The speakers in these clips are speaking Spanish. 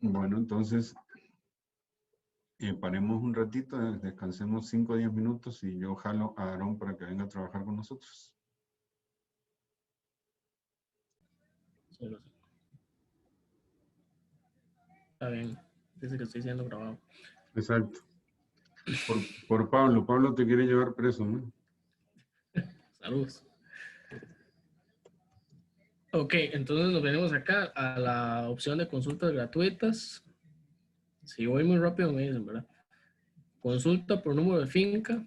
Bueno, entonces paremos un ratito, descansemos 5 o 10 minutos y yo jalo a Aarón para que venga a trabajar con nosotros. Sí, lo sé. Está bien. Dice que estoy siendo grabado. Exacto. Por Pablo. Pablo te quiere llevar preso, ¿no? Saludos. Ok, entonces nos venimos acá a la opción de consultas gratuitas. Si voy muy rápido me dicen, ¿verdad? Consulta por número de finca.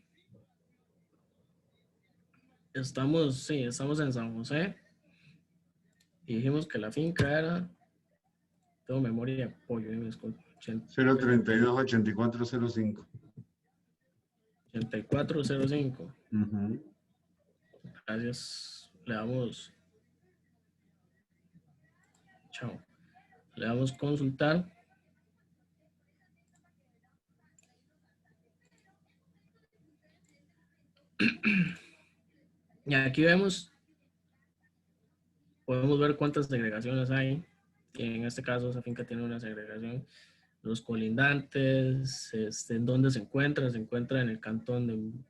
Estamos en San José. Y dijimos que la finca era... Tengo memoria de pollo, me disculpo. 032 8405. 8405. Gracias. Le damos... Chao. Le damos consultar. Y aquí podemos ver cuántas segregaciones hay. Y en este caso, esa finca tiene una segregación. Los colindantes, en dónde se encuentra en el cantón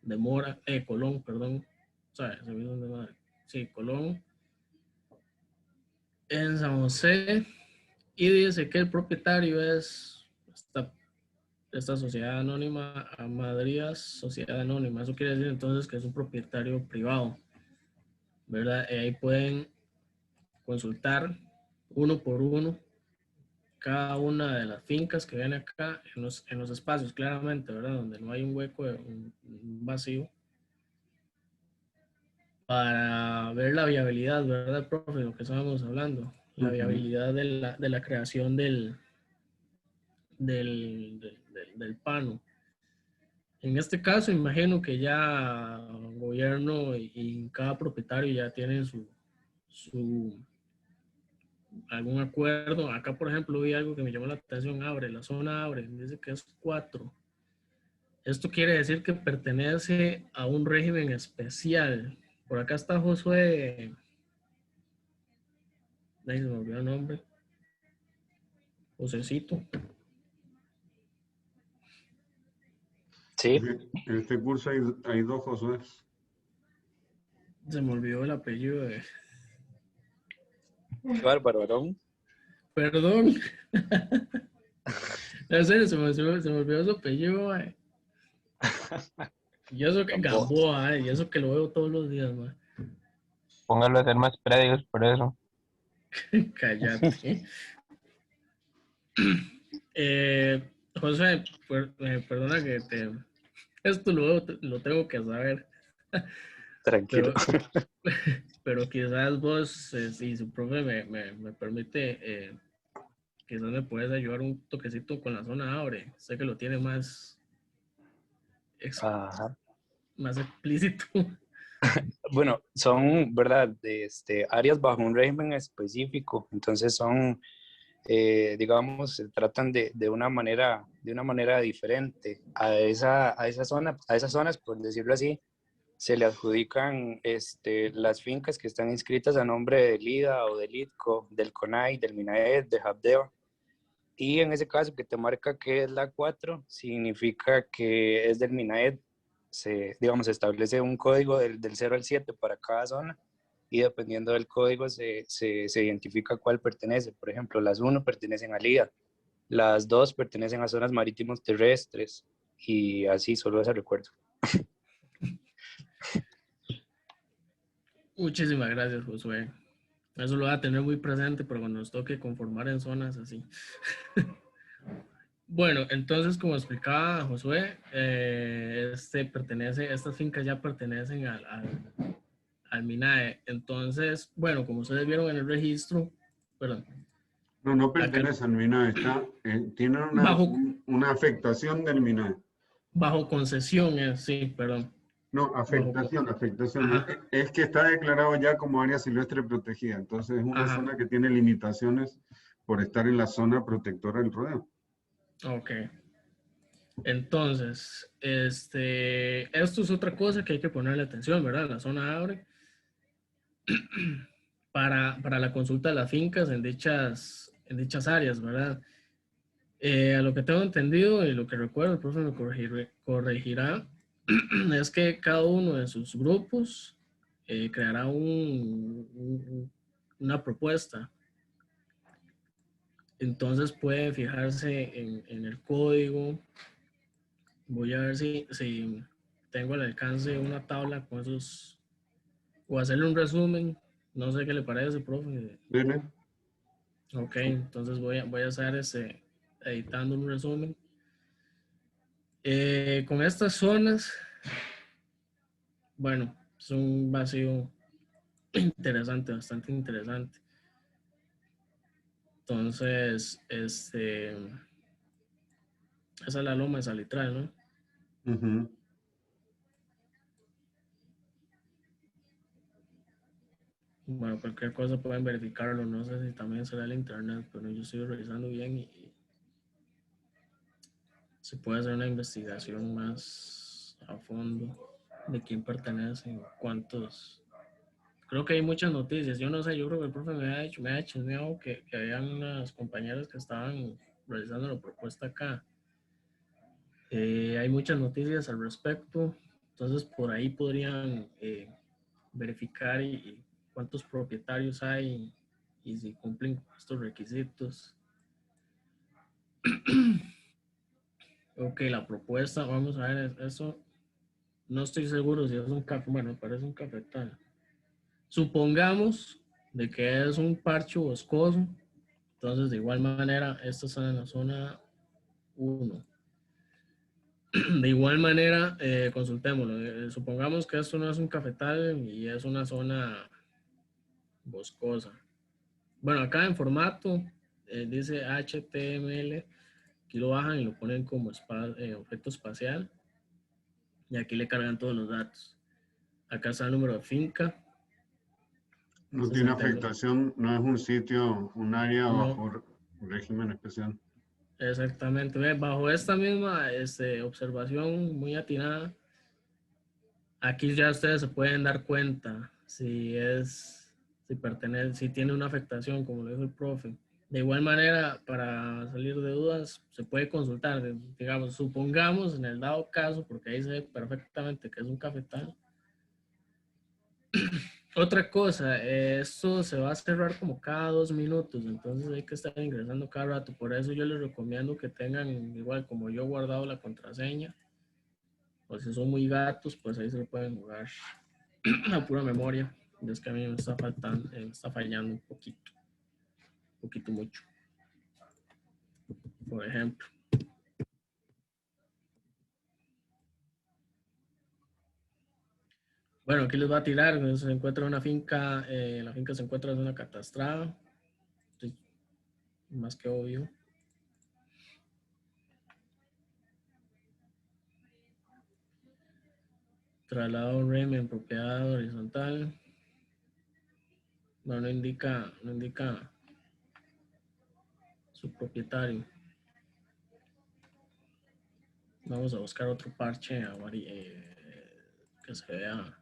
de Mora, Colón, perdón. O sea, sí, Colón, en San José. Y dice que el propietario es esta sociedad anónima, Amadrías Sociedad Anónima. Eso quiere decir entonces que es un propietario privado, ¿verdad? Ahí pueden consultar uno por uno cada una de las fincas que ven acá en los espacios, claramente, ¿verdad? Donde no hay un hueco, un vacío, para ver la viabilidad, ¿verdad, profe? Lo que estábamos hablando, la viabilidad de la creación del pano. En este caso, imagino que ya el gobierno y cada propietario ya tienen algún acuerdo. Acá, por ejemplo, vi algo que me llamó la atención. La zona Abre, dice que es 4. Esto quiere decir que pertenece a un régimen especial. Por acá está Josué. Ahí se me olvidó el nombre. Josecito. Sí. En este curso hay 2 Josué. Se me olvidó el apellido de... Qué bárbaro, varón. Perdón. En serio, se me olvidó su apellido, y eso que Gamboa, y eso que lo veo todos los días, man. Póngalo a hacer más prédigos por eso. Cállate. José, perdona que esto lo tengo que saber. Tranquilo. Pero quizás vos, si su profe me permite, quizás me puedes ayudar un toquecito con la zona Abre. Sé que lo tiene más explícito. Bueno, son, ¿verdad? Áreas bajo un régimen específico. Entonces son, digamos, se tratan de una manera diferente. A esas zonas, por decirlo así, se le adjudican las fincas que están inscritas a nombre del IDA o del ITCO, del CONAI, del MINAED, de Habdeo. Y en ese caso que te marca que es la 4, significa que es del MINAED. Se establece un código del 0 al 7 para cada zona y dependiendo del código se identifica cuál pertenece. Por ejemplo, las 1 pertenecen al IDA, las 2 pertenecen a zonas marítimos terrestres y así, solo ese recuerdo. Muchísimas gracias, Josué. Eso lo voy a tener muy presente para cuando nos toque conformar en zonas así. Bueno, entonces, como explicaba Josué, estas fincas ya pertenecen al MINAE. Entonces, bueno, como ustedes vieron en el registro, perdón. No pertenece al MINAE, tiene una afectación del MINAE. Bajo concesión, sí, perdón. No, afectación. Es que está declarado ya como área silvestre protegida, entonces es una zona que tiene limitaciones por estar en la zona protectora del rodeo. Ok. Entonces, esto es otra cosa que hay que ponerle atención, ¿verdad? La zona Abre. Para la consulta de las fincas en dichas dichas áreas, ¿verdad? A lo que tengo entendido y lo que recuerdo, el profe me corregirá, es que cada uno de sus grupos creará una propuesta. Entonces puede fijarse en el código. Voy a ver si tengo al alcance una tabla con esos, o hacerle un resumen. No sé qué le parece, profe. Dile. Ok, entonces voy a hacer editando un resumen. Con estas zonas, bueno, es un vacío interesante, bastante interesante. Entonces, esa es la loma de Salitral, ¿no? Ujú. Bueno, cualquier cosa pueden verificarlo. No sé si también será el internet, pero yo estoy revisando bien y se puede hacer una investigación más a fondo de quién pertenece, cuántos. Creo que hay muchas noticias. Yo no sé, yo creo que el profe me ha chismeado que habían unas compañeras que estaban realizando la propuesta acá. Hay muchas noticias al respecto, entonces por ahí podrían verificar y cuántos propietarios hay y si cumplen estos requisitos. Ok, la propuesta, vamos a ver, eso no estoy seguro si es un café, bueno, parece un cafetal. Supongamos de que es un parche boscoso, entonces de igual manera, esta está en la zona 1. De igual manera, consultémoslo. Supongamos que esto no es un cafetal y es una zona boscosa. Bueno, acá en formato dice HTML, aquí lo bajan y lo ponen como objeto espacial y aquí le cargan todos los datos. Acá está el número de finca. No tiene 69. afectación, no es un sitio, un área No, bajo régimen especial. exactamente. Ve, bajo esta misma observación muy atinada, aquí ya ustedes se pueden dar cuenta si tiene una afectación, como lo dijo el profe. De igual manera, para salir de dudas, se puede consultar. Digamos, supongamos en el dado caso, porque ahí se ve perfectamente que es un cafetal. Otra cosa, esto se va a cerrar como cada 2 minutos, entonces hay que estar ingresando cada rato. Por eso yo les recomiendo que tengan, igual como yo, guardado la contraseña. O si son muy gatos, pues ahí se lo pueden jugar a pura memoria. Es que a mí me está faltando, me está fallando un poquito mucho. Por ejemplo. Bueno, aquí les va a tirar. Se encuentra una finca, la finca se encuentra en una catastrada. Sí, más que obvio. Traslado REM en propiedad horizontal. No indica su propietario. Vamos a buscar otro parche que se vea.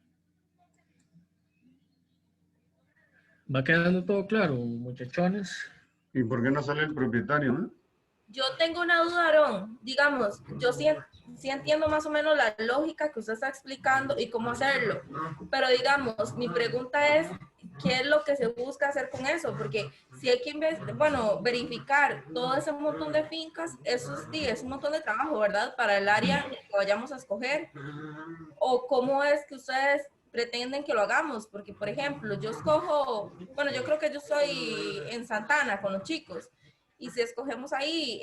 ¿Va quedando todo claro, muchachones? ¿Y por qué no sale el propietario, no? Yo tengo una duda, Aarón. Digamos, yo sí entiendo más o menos la lógica que usted está explicando y cómo hacerlo. Pero digamos, mi pregunta es, ¿qué es lo que se busca hacer con eso? Porque si hay que verificar todo ese montón de fincas, eso sí, es un montón de trabajo, ¿verdad? Para el área que vayamos a escoger. ¿O cómo es que ustedes pretenden que lo hagamos? Porque, por ejemplo, yo escojo, bueno, yo creo que yo soy en Santana con los chicos. Y si escogemos ahí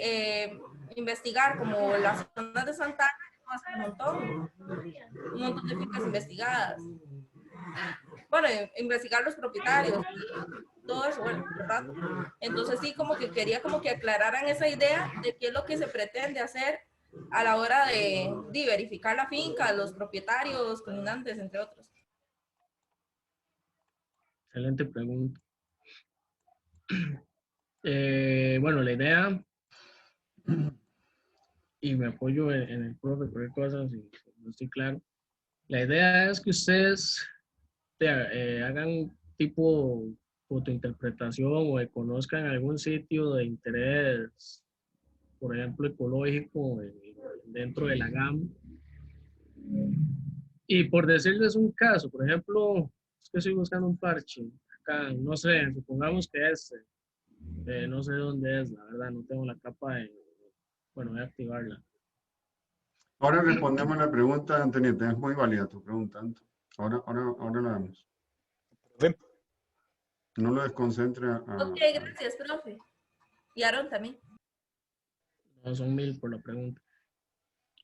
investigar como las zonas de Santana, un montón de fincas investigadas. Bueno, investigar los propietarios, todo eso, bueno, ¿verdad? Entonces sí, como que quería como que aclararan esa idea de qué es lo que se pretende hacer a la hora de verificar la finca, los propietarios, colindantes, entre otros. Excelente pregunta. Bueno, la idea, y me apoyo en el profe, cualquier cosa, si no estoy claro. La idea es que ustedes hagan tipo fotointerpretación o que conozcan algún sitio de interés, por ejemplo, ecológico dentro de la GAM. Y por decirles un caso, por ejemplo, es que estoy buscando un parche acá, no sé, supongamos que no sé dónde es, la verdad, no tengo la capa de, bueno, voy a activarla. Ahora respondemos la pregunta, Antonieta. Es muy válida tu pregunta, Anto. Ahora la damos. Profe, No lo desconcentre Ok, gracias, profe. Y Aaron también. No, son 1000 por la pregunta.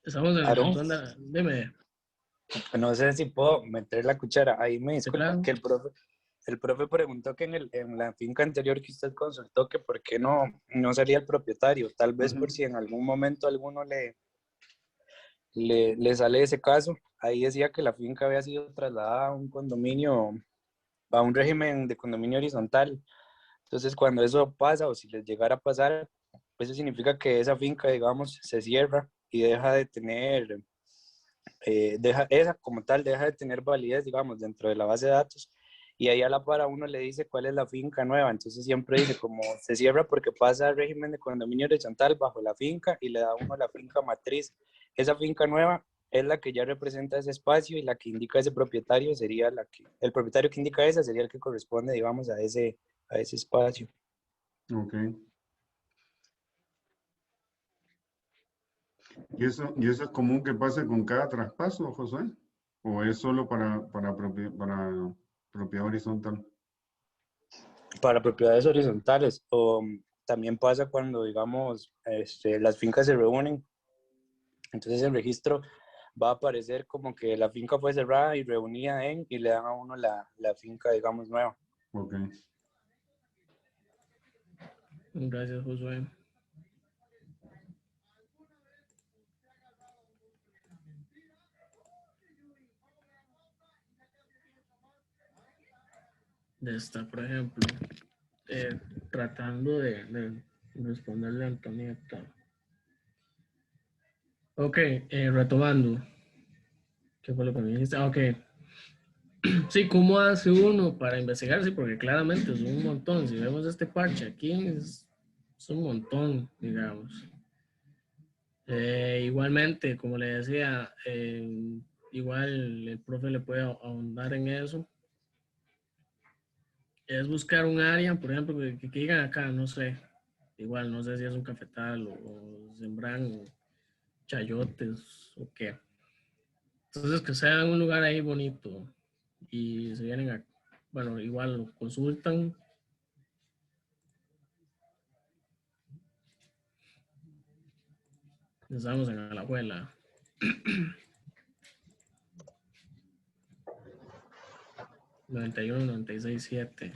Estamos en Aarón, la zona, dime, no sé si puedo meter la cuchara. Ahí me sí, disculpa claro. que el profe preguntó que en la finca anterior que usted consultó que por qué no salía el propietario. Tal vez por si en algún momento alguno le sale ese caso. Ahí decía que la finca había sido trasladada a un condominio, a un régimen de condominio horizontal. Entonces, cuando eso pasa o si les llegara a pasar, pues eso significa que esa finca, digamos, se cierra y deja de tener, esa como tal, deja de tener validez, digamos, dentro de la base de datos. Y ahí a la par a uno le dice cuál es la finca nueva. Entonces siempre dice como se cierra porque pasa al régimen de condominio horizontal bajo la finca y le da a uno la finca matriz. Esa finca nueva es la que ya representa ese espacio y la que indica ese propietario sería el propietario que indica esa sería el que corresponde, digamos, a ese espacio. Ok. ¿Y eso es común que pase con cada traspaso, José? ¿O es solo para propiedad horizontal? Para propiedades horizontales o también pasa cuando, digamos, las fincas se reúnen, entonces el registro va a aparecer como que la finca fue cerrada y reunida y le dan a uno la finca, digamos, nueva. Ok. Gracias, Josué. De esta, por ejemplo, tratando de responderle a Antonieta. Ok, retomando. ¿Qué fue lo que me dijiste? Ah, ok. Sí, ¿cómo hace uno para investigar? Sí, porque claramente es un montón. Si vemos este parche aquí, es un montón, digamos. Igualmente, como le decía, igual el profe le puede ahondar en eso. Es buscar un área, por ejemplo, que digan acá, no sé, igual, no sé si es un cafetal o sembran chayotes o qué. Entonces, que sea un lugar ahí bonito y se vienen a, bueno, igual lo consultan. Estamos en Alajuela. Noventa y 96.7.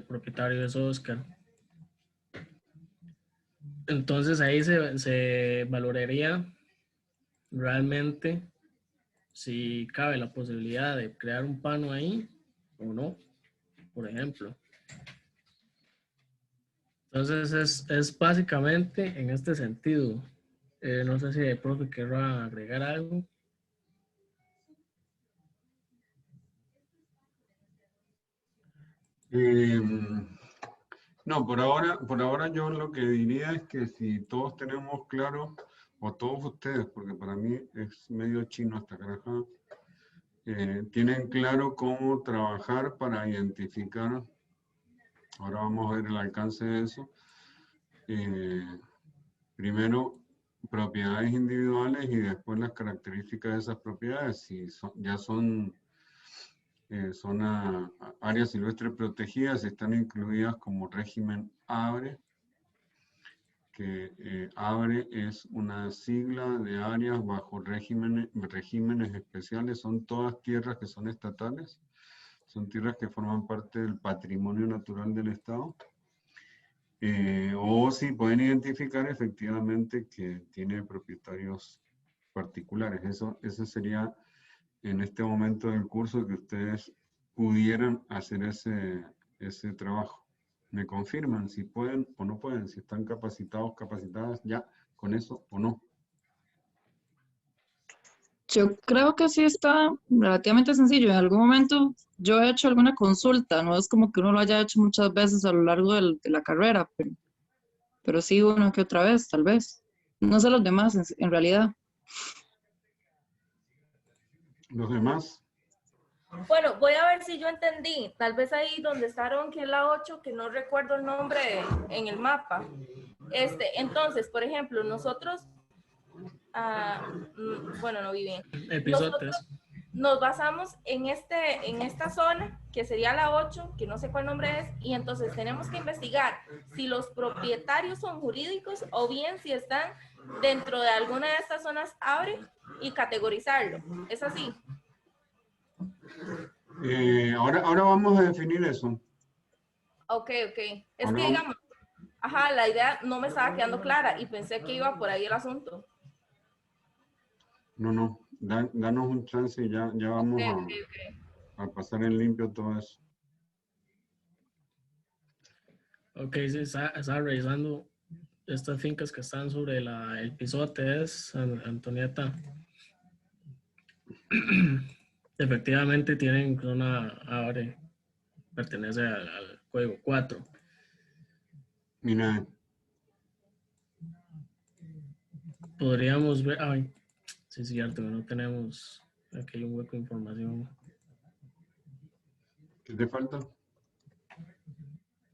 Propietario es Oscar. Entonces ahí se valoraría realmente si cabe la posibilidad de crear un pano ahí o no, por ejemplo. Entonces es básicamente en este sentido. No sé si el profe querrá agregar algo. No, por ahora yo lo que diría es que si todos tenemos claro, o todos ustedes, porque para mí es medio chino esta caraja, tienen claro cómo trabajar para identificar, ahora vamos a ver el alcance de eso, primero propiedades individuales y después las características de esas propiedades, si ya son áreas silvestres protegidas, están incluidas como régimen ABRE, que ABRE es una sigla de áreas bajo regímenes especiales, son todas tierras que son estatales, son tierras que forman parte del patrimonio natural del Estado, o si pueden identificar efectivamente que tiene propietarios particulares. Eso sería en este momento del curso que ustedes pudieran hacer ese trabajo. Me confirman si pueden o no pueden, si están capacitados, capacitadas ya con eso o no. Yo creo que sí está relativamente sencillo. En algún momento yo he hecho alguna consulta, no es como que uno lo haya hecho muchas veces a lo largo de la carrera, pero sí una que otra vez, tal vez. No sé los demás en realidad. Los demás, Bueno, voy a ver si yo entendí. Tal vez ahí donde estaron, que es la 8, que no recuerdo el nombre en el mapa. Entonces, por ejemplo, nosotros, bueno, no vi bien. Nosotros Episodes. nos basamos en esta zona, que sería la 8, que no sé cuál nombre es, y entonces tenemos que investigar si los propietarios son jurídicos o bien si están dentro de alguna de estas zonas abre y categorizarlo. ¿Es así? ahora vamos a definir eso. Ok, ok. Es Ahora que vamos- digamos, ajá, la idea no me estaba quedando clara y pensé que iba por ahí el asunto. no, danos un chance y ya Ok, vamos ok, ok. a pasar en limpio todo eso. Ok, sí, estaba revisando estas fincas que están sobre el pisote, es Antonieta. Efectivamente tienen zona abre, pertenece al juego 4. Mira, Podríamos ver, ay, sí es cierto, no tenemos, aquí hay un hueco de información. ¿qué te falta?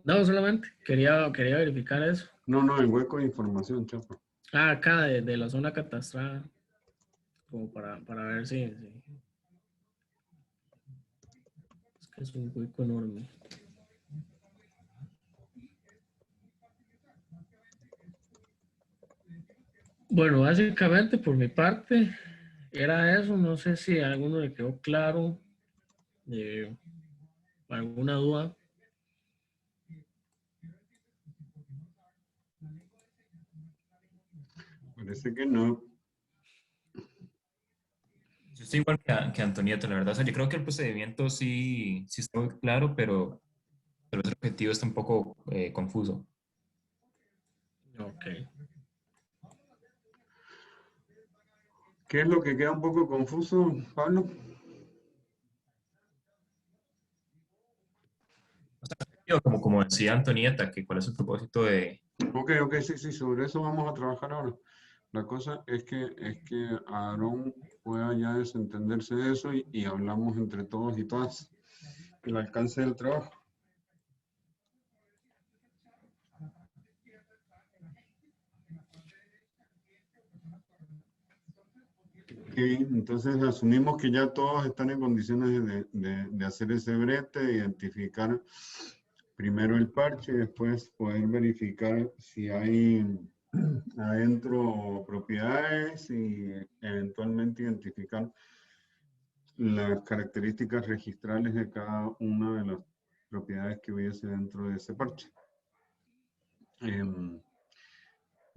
No, solamente quería verificar eso. No, el hueco de información, chapa. Acá de la zona catastrada, como para ver si es que es un hueco enorme. Bueno, básicamente por mi parte era eso. No sé si a alguno le quedó claro, alguna duda. Parece que no. Yo estoy igual que Antonieta, la verdad. O sea, yo creo que el procedimiento sí está muy claro, pero el objetivo está un poco confuso. Ok. ¿Qué es lo que queda un poco confuso, Pablo? Como decía Antonieta, que cuál es el propósito de... Ok, sí, sobre eso vamos a trabajar ahora. La cosa es que Aarón pueda ya desentenderse de eso y hablamos entre todos y todas el alcance del trabajo. Ok, entonces asumimos que ya todos están en condiciones de hacer ese brete, de identificar primero el parche, después poder verificar si hay adentro propiedades y eventualmente identificar las características registrales de cada una de las propiedades que hubiese dentro de ese parche.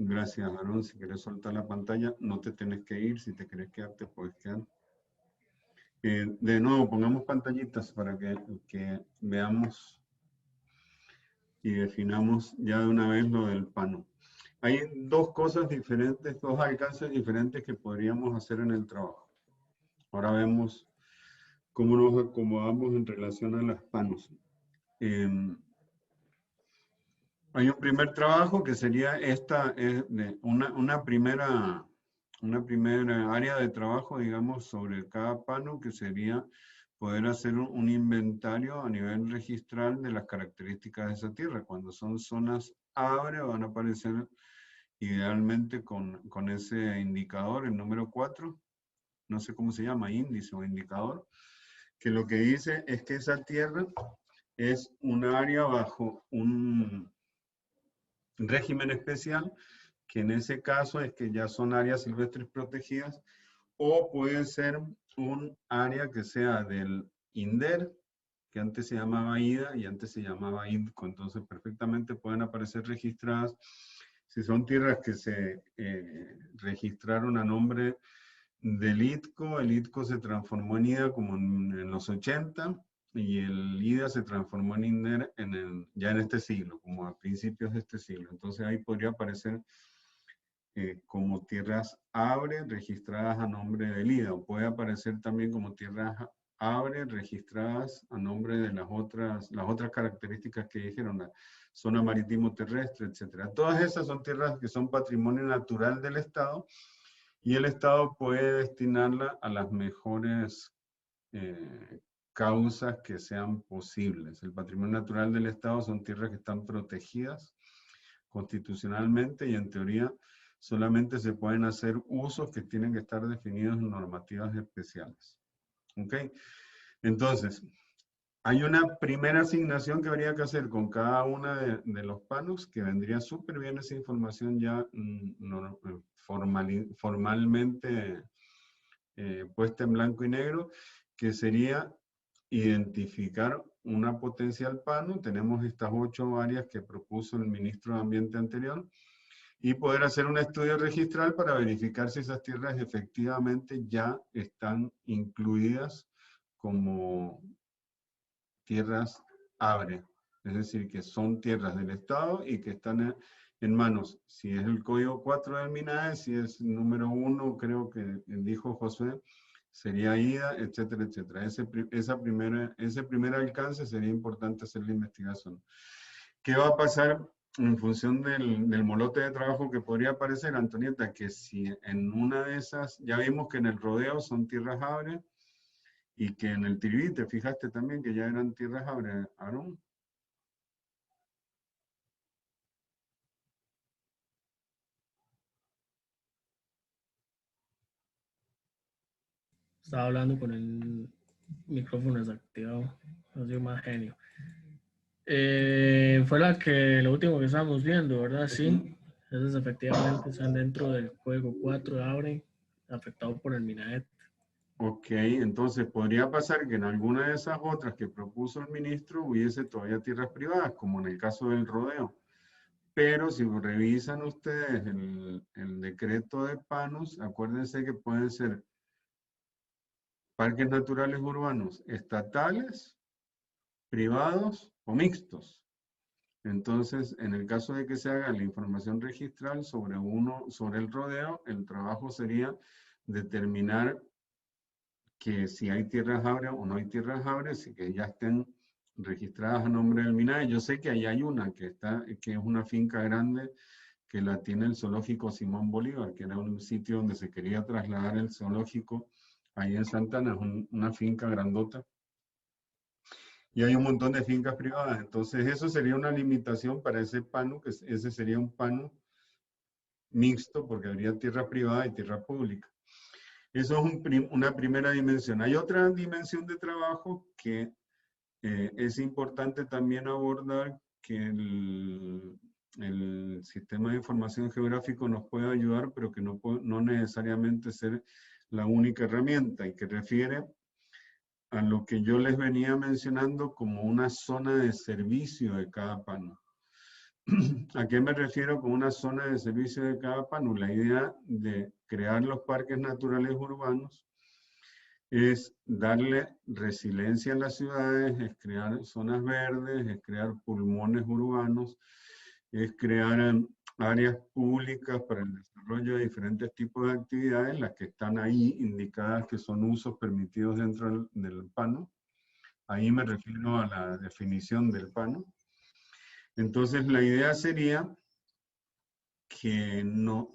Gracias, Aaron. Si quieres soltar la pantalla, no te tienes que ir. Si te quieres quedar, te puedes quedar. De nuevo, pongamos pantallitas para que veamos y definamos ya de una vez lo del pano. Hay dos cosas diferentes, dos alcances diferentes que podríamos hacer en el trabajo. Ahora vemos cómo nos acomodamos en relación a las panos. Hay un primer trabajo que sería una primera área de trabajo, digamos, sobre cada pano, que sería poder hacer un inventario a nivel registral de las características de esa tierra. Cuando son zonas abre, van a aparecer idealmente con ese indicador, el número 4, no sé cómo se llama, índice o indicador, que lo que dice es que esa tierra es un área bajo un régimen especial, que en ese caso es que ya son áreas silvestres protegidas, o puede ser un área que sea del INDER, que antes se llamaba IDA y antes se llamaba INDCO, entonces perfectamente pueden aparecer registradas. Si son tierras que se registraron a nombre del ITCO, el ITCO se transformó en IDA como en los 80, y el IDA se transformó en INDER ya en este siglo, como a principios de este siglo. Entonces ahí podría aparecer como tierras ABRE registradas a nombre del IDA, o puede aparecer también como tierras ABRE registradas a nombre de las otras características que dijeron, la zona marítimo terrestre, etc. Todas esas son tierras que son patrimonio natural del Estado, y el Estado puede destinarla a las mejores causas que sean posibles. El patrimonio natural del Estado son tierras que están protegidas constitucionalmente, y en teoría solamente se pueden hacer usos que tienen que estar definidos en normativas especiales. ¿Ok? Entonces, hay una primera asignación que habría que hacer con cada una de los panos, que vendría súper bien esa información ya formalmente puesta en blanco y negro, que sería identificar una potencial pano. Tenemos estas 8 áreas que propuso el ministro de Ambiente anterior, y poder hacer un estudio registral para verificar si esas tierras efectivamente ya están incluidas como tierras ABRE, es decir, que son tierras del Estado y que están en manos, si es el código 4 del MINAE, si es número 1, creo que dijo José, sería IDA, etcétera, etcétera. Ese primer alcance sería importante hacer la investigación. ¿Qué va a pasar en función del molote de trabajo que podría aparecer, Antonieta? Que si en una de esas, ya vimos que en el rodeo son tierras ABRE, y que en el Tiribí, te fijaste también que ya eran tierras ABRE, Aarón. Estaba hablando con el micrófono desactivado. Ha sido más genio. Fue lo último que estábamos viendo, ¿verdad? Sí. Esas efectivamente están dentro del código 4 de ABRE, afectado por el MINAET. Ok, entonces podría pasar que en alguna de esas otras que propuso el ministro hubiese todavía tierras privadas, como en el caso del rodeo. Pero si revisan ustedes el decreto de panos, acuérdense que pueden ser parques naturales urbanos estatales, privados o mixtos. Entonces, en el caso de que se haga la información registral sobre el rodeo, el trabajo sería determinar que si hay tierras ABRE o no hay tierras ABRE, y que ya estén registradas a nombre del MINAE. Yo sé que ahí hay una que es una finca grande que la tiene el zoológico Simón Bolívar, que era un sitio donde se quería trasladar el zoológico ahí en Santana, es una finca grandota. Y hay un montón de fincas privadas, entonces eso sería una limitación para ese pano, que ese sería un pano mixto, porque habría tierra privada y tierra pública. Eso es una primera dimensión. Hay otra dimensión de trabajo que es importante también abordar, que el sistema de información geográfico nos puede ayudar, pero que no necesariamente ser la única herramienta, y que refiere a lo que yo les venía mencionando como una zona de servicio de cada pano. ¿A qué me refiero con una zona de servicio de cada pano? La idea de crear los parques naturales urbanos es darle resiliencia a las ciudades, es crear zonas verdes, es crear pulmones urbanos, es crear áreas públicas para el desarrollo de diferentes tipos de actividades, las que están ahí indicadas que son usos permitidos dentro del pano. Ahí me refiero a la definición del pano. Entonces la idea sería que no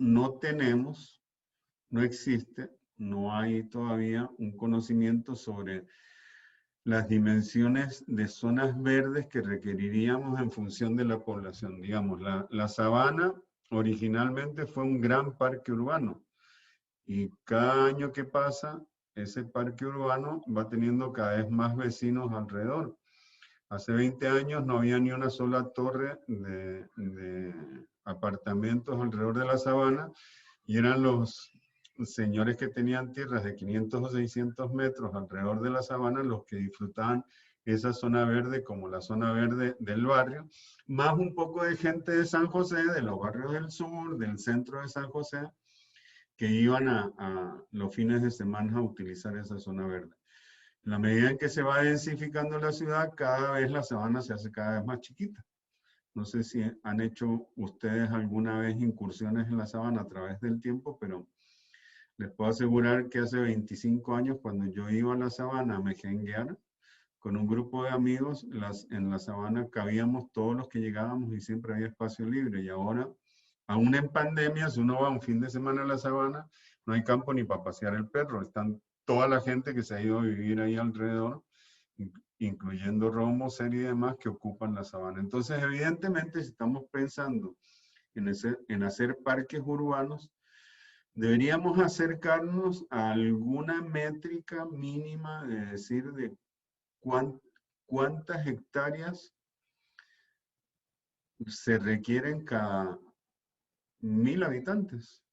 existe, no hay todavía un conocimiento sobre las dimensiones de zonas verdes que requeriríamos en función de la población. Digamos, la sabana originalmente fue un gran parque urbano, y cada año que pasa, ese parque urbano va teniendo cada vez más vecinos alrededor. Hace 20 años no había ni una sola torre de apartamentos alrededor de la sabana, y eran los señores que tenían tierras de 500 o 600 metros alrededor de la sabana los que disfrutaban esa zona verde como la zona verde del barrio, más un poco de gente de San José, de los barrios del sur, del centro de San José, que iban a los fines de semana a utilizar esa zona verde. En la medida en que se va densificando la ciudad, cada vez la sabana se hace cada vez más chiquita. No sé si han hecho ustedes alguna vez incursiones en la sabana a través del tiempo, pero les puedo asegurar que hace 25 años, cuando yo iba a la sabana a mejenguear, con un grupo de amigos, en la sabana cabíamos todos los que llegábamos y siempre había espacio libre. Y ahora, aún en pandemia, si uno va un fin de semana a la sabana, no hay campo ni para pasear el perro. Están toda la gente que se ha ido a vivir ahí alrededor, incluyendo romos, y demás, que ocupan la sabana. Entonces, evidentemente, si estamos pensando en hacer parques urbanos, deberíamos acercarnos a alguna métrica mínima, de decir, de cuántas hectáreas se requieren cada 1000 habitantes,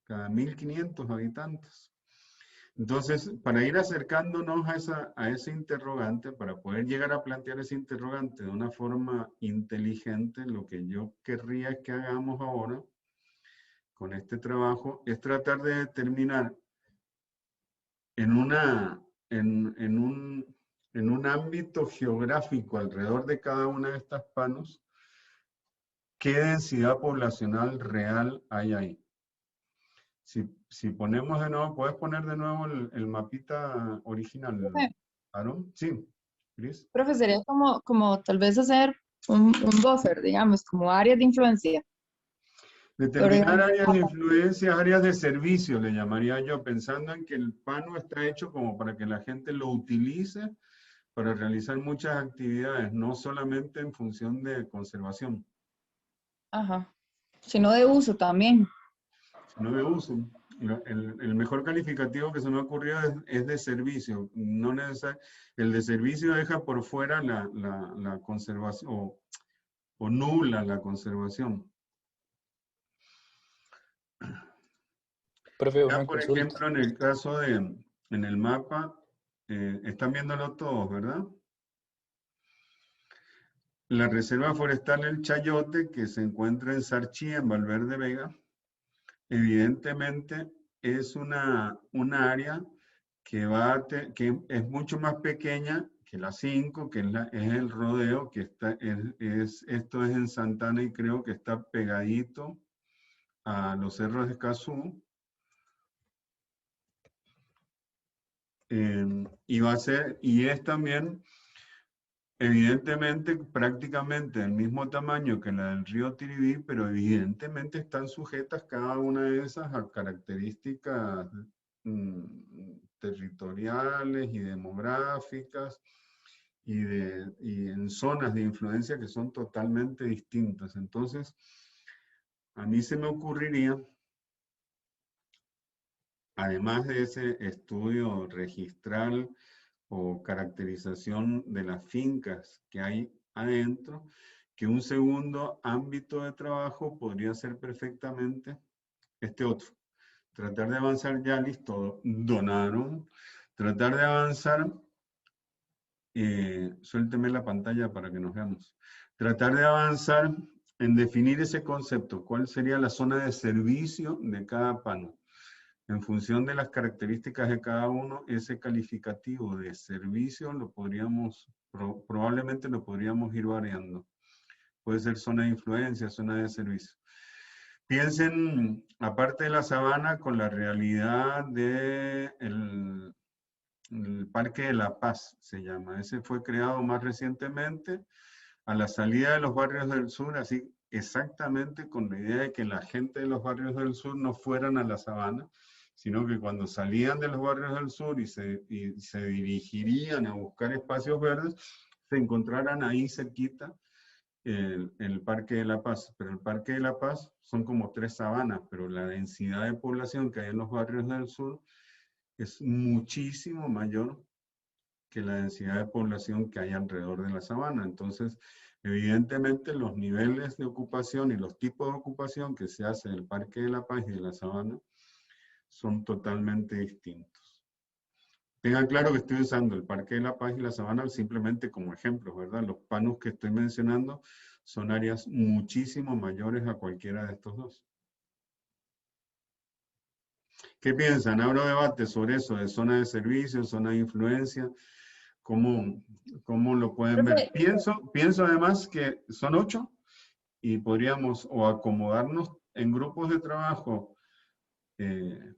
cada 1500 habitantes. Entonces, para ir acercándonos a ese interrogante, para poder llegar a plantear ese interrogante de una forma inteligente, lo que yo querría es que hagamos ahora, con este trabajo, es tratar de determinar en un ámbito geográfico alrededor de cada una de estas panos, ¿qué densidad poblacional real hay ahí? Si ponemos de nuevo, ¿puedes poner de nuevo el mapita original, Aaron? Sí, Cris. Profe, sería como tal vez hacer un buffer, digamos, como áreas de influencia. Determinar áreas de influencia, áreas de servicio, le llamaría yo, pensando en que el pano está hecho como para que la gente lo utilice para realizar muchas actividades, no solamente en función de conservación. Ajá. Sino de uso también. No de uso. El mejor calificativo que se me ha ocurrido es de servicio. No el de servicio deja por fuera la conservación o nula la conservación. Profe, Ya, una por consulta. ejemplo, en el caso en el mapa, están viéndolo todos, ¿verdad? La Reserva Forestal El Chayote, que se encuentra en Sarchí, en Valverde Vega, evidentemente es una área que es mucho más pequeña que la 5, que es el rodeo, que esto es en Santana y creo que está pegadito a los cerros de Escazú. Y es también, evidentemente, prácticamente del mismo tamaño que la del río Tiribí, pero evidentemente están sujetas cada una de esas a características territoriales y demográficas y en zonas de influencia que son totalmente distintas. Entonces, a mí se me ocurriría, además de ese estudio registral o caracterización de las fincas que hay adentro, que un segundo ámbito de trabajo podría ser perfectamente este otro. Tratar de avanzar, ya listo, donaron. Tratar de avanzar, suélteme la pantalla para que nos veamos. Tratar de avanzar en definir ese concepto, cuál sería la zona de servicio de cada pano. En función de las características de cada uno, ese calificativo de servicio probablemente lo podríamos ir variando. Puede ser zona de influencia, zona de servicio. Piensen, aparte de la sabana, con la realidad del Parque de la Paz, se llama. Ese fue creado más recientemente a la salida de los barrios del sur, así exactamente con la idea de que la gente de los barrios del sur no fueran a la sabana, sino que cuando salían de los barrios del sur y se dirigirían a buscar espacios verdes, se encontraran ahí cerquita el Parque de la Paz. Pero el Parque de la Paz son como 3 sabanas, pero la densidad de población que hay en los barrios del sur es muchísimo mayor que la densidad de población que hay alrededor de la sabana. Entonces, evidentemente, los niveles de ocupación y los tipos de ocupación que se hace del Parque de la Paz y de la sabana son totalmente distintos. Tengan claro que estoy usando el Parque de la Paz y la sabana simplemente como ejemplos, ¿verdad? Los panos que estoy mencionando son áreas muchísimo mayores a cualquiera de estos dos. ¿Qué piensan? Abro debate sobre eso, de zona de servicio, zona de influencia. ¿Cómo lo pueden ver? Pienso además que son 8 y podríamos o acomodarnos en grupos de trabajo de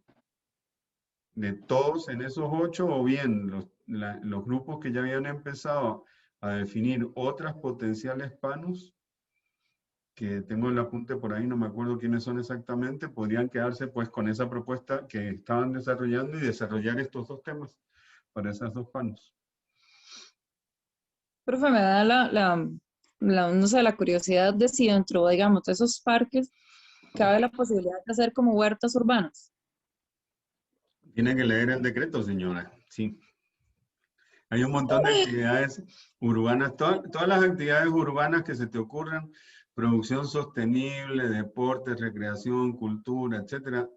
todos en esos 8, o bien los grupos que ya habían empezado a definir otras potenciales PANUs, que tengo el apunte por ahí, no me acuerdo quiénes son exactamente, podrían quedarse pues con esa propuesta que estaban desarrollando y desarrollar estos 2 temas para esas 2 PANUs. Profe, me da no sé, la curiosidad de si dentro, digamos, de esos parques cabe la posibilidad de hacer como huertas urbanas. Tiene que leer el decreto, señora. Sí. Hay un montón de actividades urbanas, todas las actividades urbanas que se te ocurran, producción sostenible, deportes, recreación, cultura, etcétera.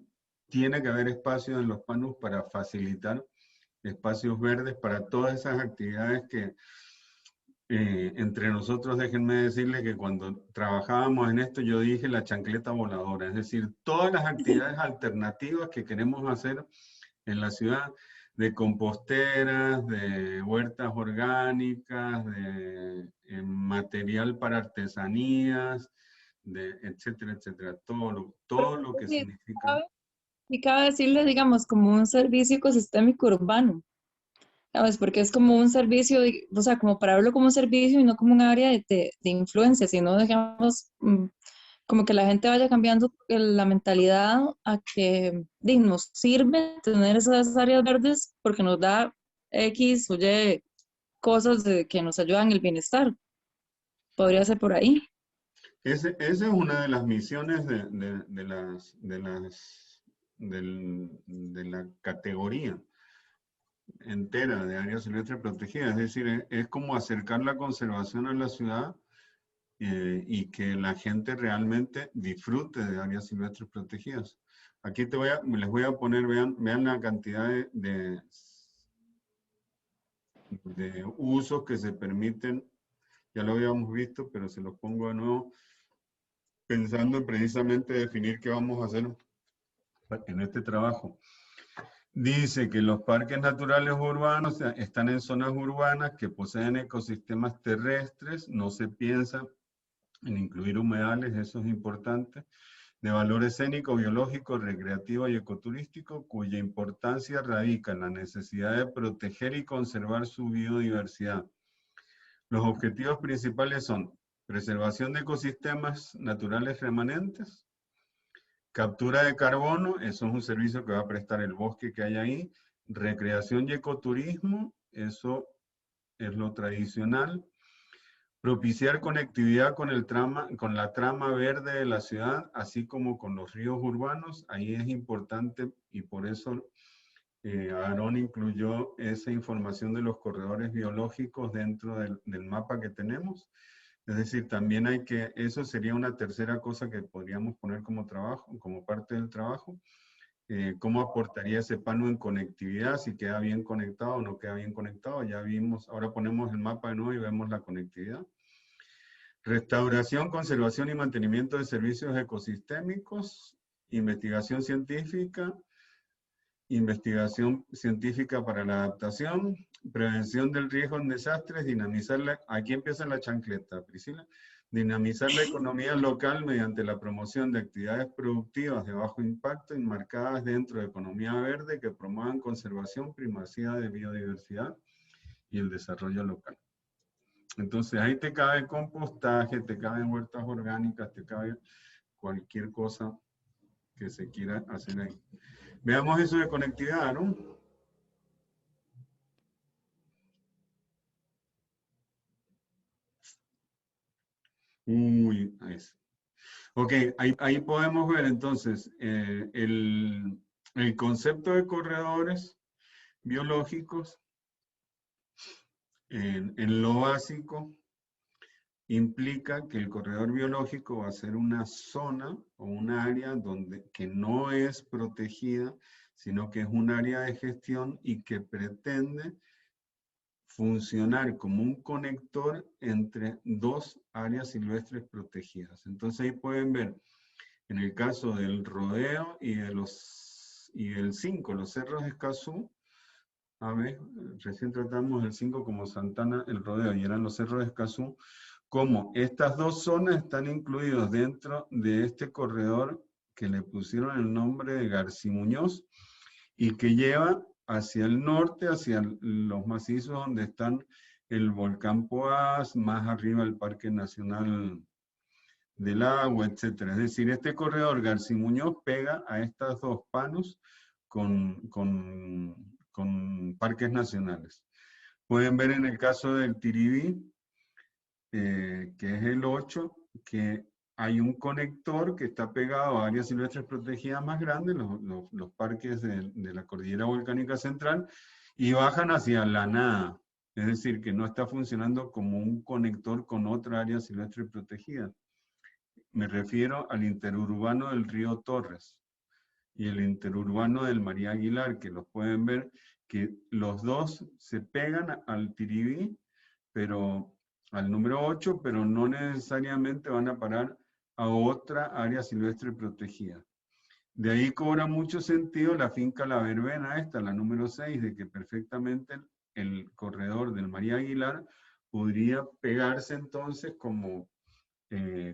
Tiene que haber espacio en los PANUs para facilitar espacios verdes para todas esas actividades que entre nosotros, déjenme decirle que cuando trabajábamos en esto, yo dije la chancleta voladora, es decir, todas las actividades alternativas que queremos hacer en la ciudad, de composteras, de huertas orgánicas, de material para artesanías, etcétera, etcétera, todo lo que significa. Y cabe decirle, digamos, como un servicio ecosistémico urbano, ¿sabes? Porque es como un servicio, o sea, como para verlo como un servicio y no como un área de influencia, sino, digamos, como que la gente vaya cambiando la mentalidad a que nos sirve tener esas áreas verdes porque nos da X o Y cosas que nos ayudan el bienestar. Podría ser por ahí. Esa es una de las misiones de la categoría entera de áreas silvestres protegidas. Es decir, es como acercar la conservación a la ciudad y que la gente realmente disfrute de áreas silvestres protegidas. Aquí les voy a poner, vean la cantidad de usos que se permiten. Ya lo habíamos visto, pero se los pongo de nuevo, pensando en precisamente definir qué vamos a hacer en este trabajo. Dice que los parques naturales urbanos están en zonas urbanas que poseen ecosistemas terrestres, no se piensa en incluir humedales, eso es importante, de valor escénico, biológico, recreativo y ecoturístico, cuya importancia radica en la necesidad de proteger y conservar su biodiversidad. Los objetivos principales son preservación de ecosistemas naturales remanentes, captura de carbono, eso es un servicio que va a prestar el bosque que hay ahí, recreación y ecoturismo, eso es lo tradicional, propiciar conectividad con la trama verde de la ciudad, así como con los ríos urbanos, ahí es importante y por eso Aarón incluyó esa información de los corredores biológicos dentro del mapa que tenemos. Es decir, también eso sería una tercera cosa que podríamos poner como trabajo, como parte del trabajo. ¿Cómo aportaría ese PANU en conectividad? Si queda bien conectado o no queda bien conectado. Ya vimos, ahora ponemos el mapa de nuevo y vemos la conectividad. Restauración, conservación y mantenimiento de servicios ecosistémicos. Investigación científica para la adaptación, prevención del riesgo en desastres, aquí empieza la chancleta, Priscila, dinamizar la economía local mediante la promoción de actividades productivas de bajo impacto enmarcadas dentro de economía verde que promuevan conservación, primacía de biodiversidad y el desarrollo local. Entonces ahí te cabe compostaje, te caben huertas orgánicas, te cabe cualquier cosa que se quiera hacer ahí. Veamos eso de conectividad, ¿no? Uy, eso. Ok, ahí podemos ver entonces el concepto de corredores biológicos en lo básico implica que el corredor biológico va a ser una zona o un área que no es protegida, sino que es un área de gestión y que pretende funcionar como un conector entre 2 áreas silvestres protegidas. Entonces ahí pueden ver, en el caso del Rodeo y del 5, los Cerros de Escazú, a ver, recién tratamos el 5 como Santana, el Rodeo, y eran los Cerros de Escazú, cómo estas dos zonas están incluidas dentro de este corredor que le pusieron el nombre de Garcimuñoz y que lleva hacia el norte, hacia los macizos donde están el volcán Poás, más arriba el Parque Nacional del Agua, etc. Es decir, este corredor Garcimuñoz pega a estas dos panos con parques nacionales. Pueden ver en el caso del Tiribí, que es el 8, que hay un conector que está pegado a áreas silvestres protegidas más grandes, los parques de la Cordillera Volcánica Central, y bajan hacia la nada. Es decir, que no está funcionando como un conector con otra área silvestre protegida. Me refiero al interurbano del río Torres y el interurbano del María Aguilar, que los pueden ver, que los dos se pegan al Tiribí, pero al número 8, pero no necesariamente van a parar a otra área silvestre protegida. De ahí cobra mucho sentido la finca La Verbena, esta, la número 6, de que perfectamente el corredor del María Aguilar podría pegarse entonces como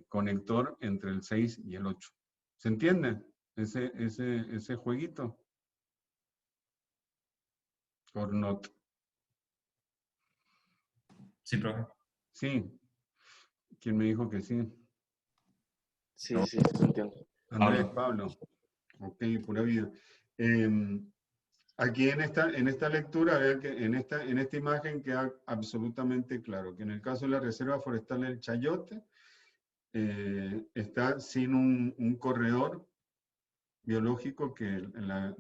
conector entre el 6 y el 8. ¿Se entiende ese jueguito? ¿Or not? Sí, profe. Sí. ¿Quién me dijo que sí? Sí, sí, sí, entiendo. Andrés, Pablo. Ok, pura vida. Aquí en esta lectura, a ver que en esta imagen queda absolutamente claro que en el caso de la Reserva Forestal del Chayote, está sin un corredor biológico que la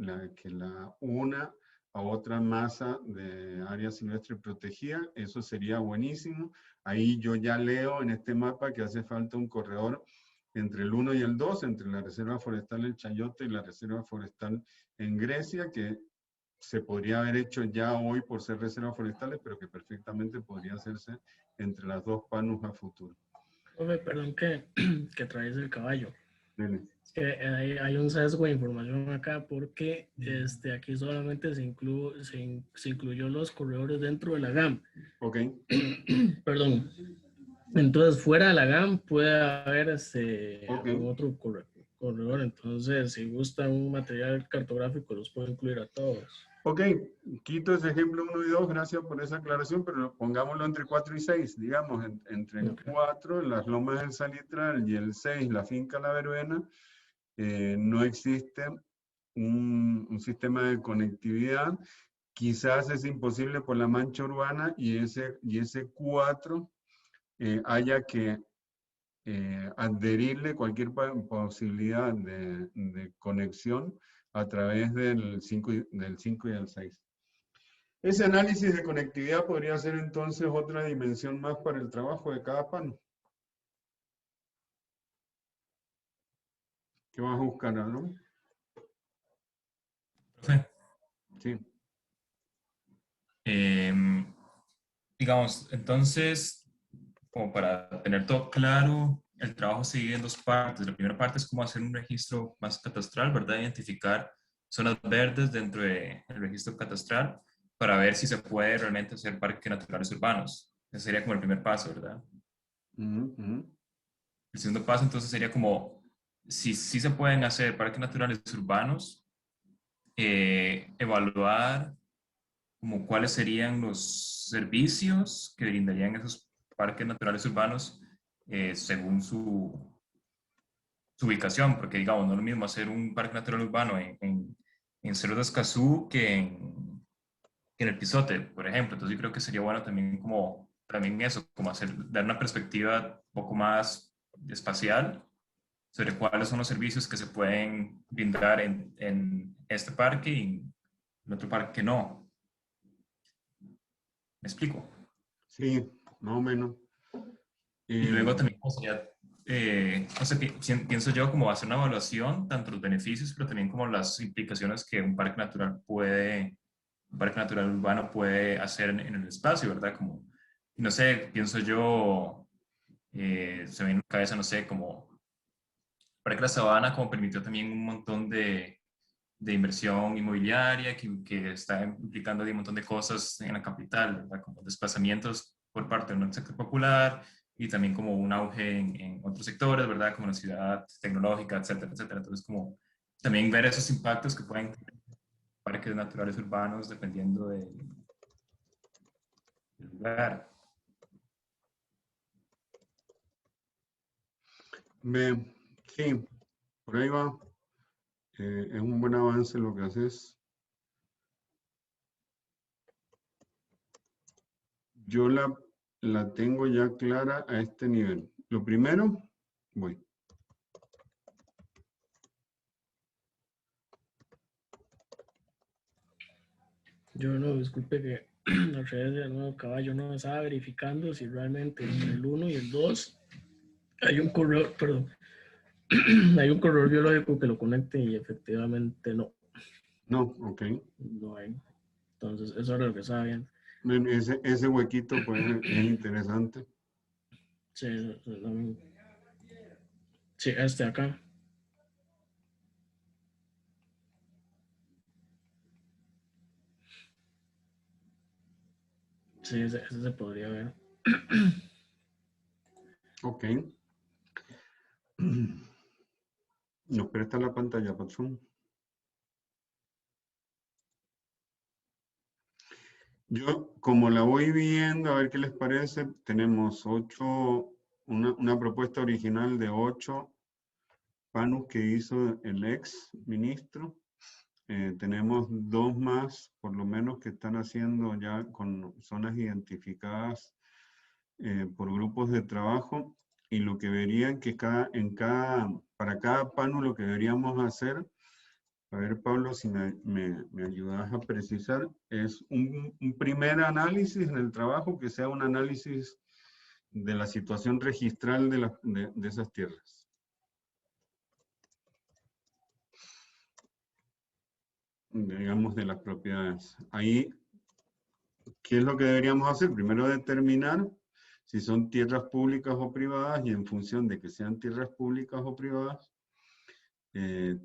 una a otra masa de área silvestre protegida. Eso sería buenísimo. Ahí yo ya leo en este mapa que hace falta un corredor entre el 1 y el 2, entre la Reserva Forestal El Chayote y la Reserva Forestal en Grecia, que se podría haber hecho ya hoy por ser reservas forestales, pero que perfectamente podría hacerse entre las dos panos a futuro. Perdón que traes el caballo. Dele. Es que hay un sesgo de información acá porque aquí solamente se incluyó los corredores dentro de la GAM. Ok. Perdón. Entonces, fuera de la GAM puede haber algún otro corredor. Entonces, si gusta un material cartográfico, los puedo incluir a todos. Ok, quito ese ejemplo 1 y 2, gracias por esa aclaración, pero pongámoslo entre 4 y 6, digamos, entre el 4, las lomas del Salitral, y el 6, la finca La Verbena, no existe un sistema de conectividad. Quizás es imposible por la mancha urbana y ese 4 haya que adherirle cualquier posibilidad de conexión a través del 5 y del 6. Ese análisis de conectividad podría ser entonces otra dimensión más para el trabajo de cada pano. ¿Qué vas a buscar, no? Sí. Digamos, entonces, como para tener todo claro, el trabajo se divide en dos partes. La primera parte es cómo hacer un registro más catastral, ¿verdad? Identificar zonas verdes dentro del registro catastral para ver si se puede realmente hacer parques naturales urbanos. Ese sería como el primer paso, ¿verdad? El segundo paso entonces sería como, si se pueden hacer parques naturales urbanos, evaluar como cuáles serían los servicios que brindarían esos parques naturales urbanos según su ubicación, porque digamos, no es lo mismo hacer un parque natural urbano en Cerro de Escazú que en el Pisote, por ejemplo. Entonces yo creo que sería bueno también eso, como dar una perspectiva un poco más espacial sobre cuáles son los servicios que se pueden brindar en este parque y en otro parque que no. ¿Me explico? Sí, más o menos. Y luego también sería, o sea, pienso yo como hacer una evaluación, tanto los beneficios, pero también como las implicaciones que un parque natural urbano puede hacer en el espacio, ¿verdad? Como, no sé, pienso yo, se me viene en la cabeza, no sé, como Parque La Sabana, como permitió también un montón de inversión inmobiliaria que está implicando un montón de cosas en la capital, ¿verdad? Como desplazamientos por parte del sector popular, y también como un auge en otros sectores, ¿verdad? Como la ciudad tecnológica, etcétera, etcétera. Entonces, como también ver esos impactos que pueden tener parques naturales urbanos dependiendo del lugar. Bien, sí, por ahí va. Es un buen avance lo que haces. Yo la tengo ya clara a este nivel. Lo primero, voy. Yo no, disculpe que la redes del nuevo caballo no estaba verificando si realmente entre el 1 y el 2 hay un corredor, perdón, hay un corredor biológico que lo conecte y efectivamente no, No, ok. no hay. Entonces, eso era lo que estaba viendo. Bien, ese huequito pues es interesante. Sí, sí, este acá. Sí, ese se podría ver. Ok. Nos presta la pantalla, patrón. Yo, como la voy viendo, a ver qué les parece, tenemos una propuesta original de 8 PANUs que hizo el ex ministro. Tenemos 2 más, por lo menos, que están haciendo ya con zonas identificadas por grupos de trabajo. Y lo que verían que para cada PANU lo que deberíamos hacer, a ver, Pablo, si me ayudas a precisar, es un primer análisis en el trabajo que sea un análisis de la situación registral de esas tierras. Digamos, de las propiedades. Ahí, ¿qué es lo que deberíamos hacer? Primero determinar si son tierras públicas o privadas, y en función de que sean tierras públicas o privadas,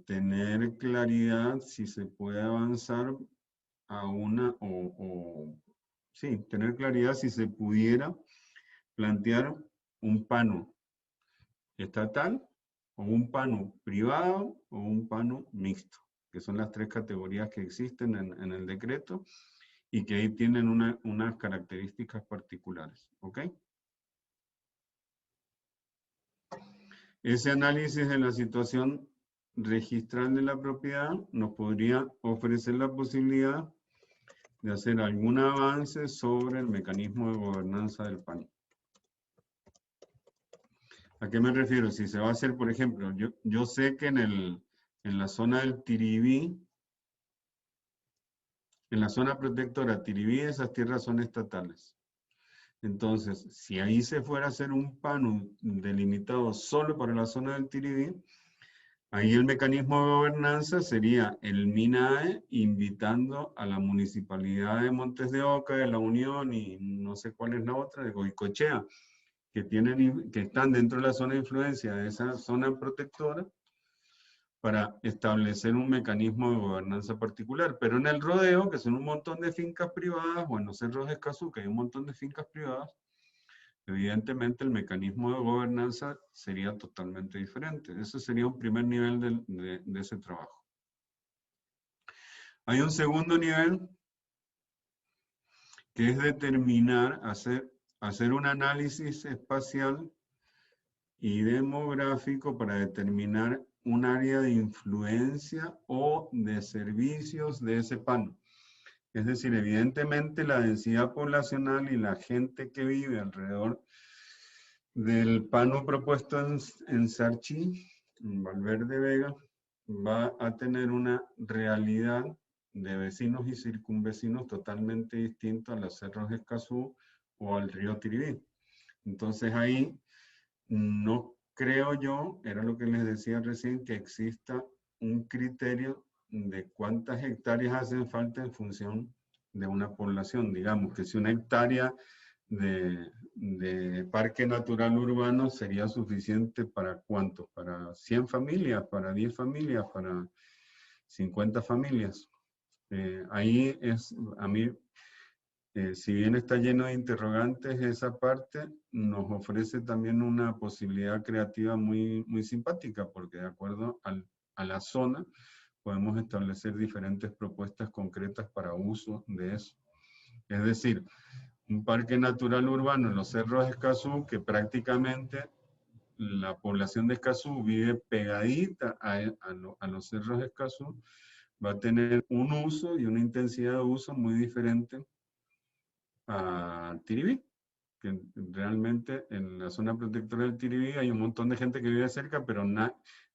tener claridad si se puede avanzar a una, sí, tener claridad si se pudiera plantear un PANU estatal, o un PANU privado, o un PANU mixto, que son las 3 categorías que existen en el decreto, y que ahí tienen unas características particulares, ¿ok? Ese análisis de la situación registral de la propiedad nos podría ofrecer la posibilidad de hacer algún avance sobre el mecanismo de gobernanza del PAN. ¿A qué me refiero? Si se va a hacer, por ejemplo, yo sé que en la zona del Tiribí, en la zona protectora Tiribí, esas tierras son estatales. Entonces, si ahí se fuera a hacer un PANU delimitado solo para la zona del Tiribí, ahí el mecanismo de gobernanza sería el MINAE invitando a la municipalidad de Montes de Oca, de La Unión y no sé cuál es la otra, de Goicoechea, que están dentro de la zona de influencia de esa zona protectora, para establecer un mecanismo de gobernanza particular. Pero en el rodeo, que son un montón de fincas privadas, o en los cerros de Escazú, que hay un montón de fincas privadas, evidentemente el mecanismo de gobernanza sería totalmente diferente. Ese sería un primer nivel de ese trabajo. Hay un segundo nivel, que es determinar, hacer un análisis espacial y demográfico para determinar un área de influencia o de servicios de ese PAN. Es decir, evidentemente la densidad poblacional y la gente que vive alrededor del PANO propuesto en Sarchi, en Valverde Vega, va a tener una realidad de vecinos y circunvecinos totalmente distinta a los cerros de Escazú o al río Tiribí. Entonces ahí no creo yo, era lo que les decía recién, que exista un criterio de cuántas hectáreas hacen falta en función de una población. Digamos que si una hectárea de parque natural urbano sería suficiente para ¿cuánto? Para 100 familias, para 10 familias, para 50 familias. Ahí es, a mí, Si bien está lleno de interrogantes, esa parte nos ofrece también una posibilidad creativa muy, muy simpática, porque de acuerdo a la zona podemos establecer diferentes propuestas concretas para uso de eso. Es decir, un parque natural urbano en los Cerros de Escazú, que prácticamente la población de Escazú vive pegadita a los Cerros de Escazú, va a tener un uso y una intensidad de uso muy diferente a Tiribí, que realmente en la zona protectora del Tiribí hay un montón de gente que vive cerca, pero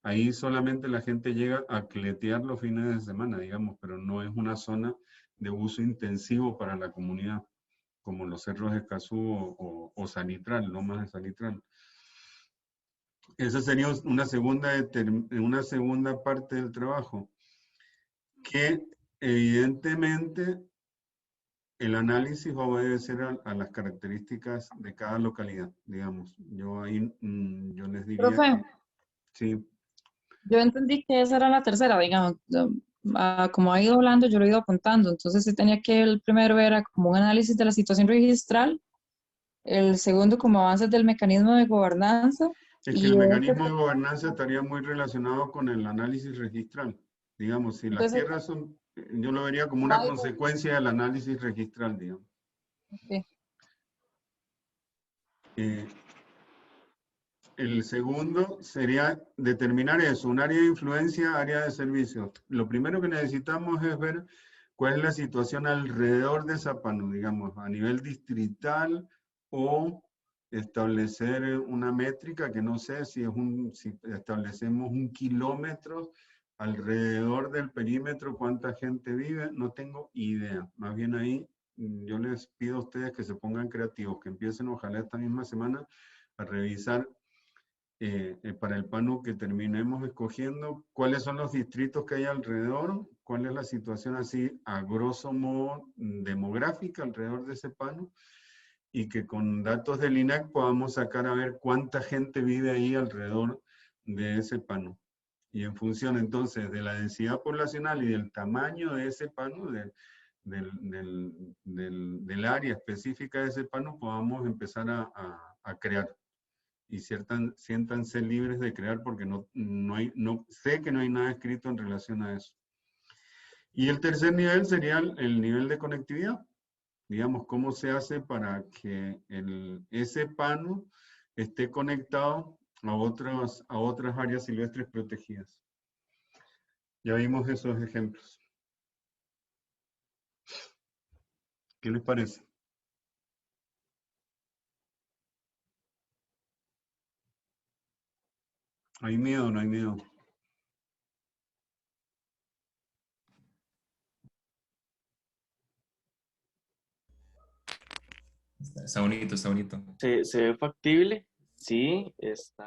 ahí solamente la gente llega a cletear los fines de semana, digamos, pero no es una zona de uso intensivo para la comunidad, como los Cerros de Escazú o Salitral, Lomas de Salitral. Esa sería una segunda parte del trabajo, que evidentemente el análisis va a obedecer a las características de cada localidad, digamos. Yo ahí, yo les diría... Profe, Sí. yo entendí que esa era la tercera, digamos. Como ha ido hablando, yo lo he ido apuntando. Entonces, sí tenía que el primero era como un análisis de la situación registral, el segundo como avances del mecanismo de gobernanza. Es que el mecanismo de gobernanza estaría muy relacionado con el análisis registral. Digamos, si las Entonces, tierras son, yo lo vería como una consecuencia del análisis registral, digamos. Okay. El segundo sería determinar eso, un área de influencia, área de servicio. Lo primero que necesitamos es ver cuál es la situación alrededor de Zapano, digamos, a nivel distrital, o establecer una métrica que no sé si establecemos 1 kilómetro alrededor del perímetro, cuánta gente vive, no tengo idea. Más bien ahí yo les pido a ustedes que se pongan creativos, que empiecen ojalá esta misma semana a revisar para el PANU que terminemos escogiendo cuáles son los distritos que hay alrededor, cuál es la situación así a grosso modo demográfica alrededor de ese PANU, y que con datos del INAC podamos sacar a ver cuánta gente vive ahí alrededor de ese PANU. Y en función entonces de la densidad poblacional y del tamaño de ese PANU, del área específica de ese PANU, podamos empezar a crear. Y siéntanse libres de crear, porque sé que no hay nada escrito en relación a eso. Y el tercer nivel sería el nivel de conectividad. Digamos, cómo se hace para que ese PANU esté conectado a otras áreas silvestres protegidas. Ya vimos esos ejemplos. ¿Qué les parece? ¿Hay miedo o no hay miedo? Está bonito, está bonito. Se ve factible, sí, está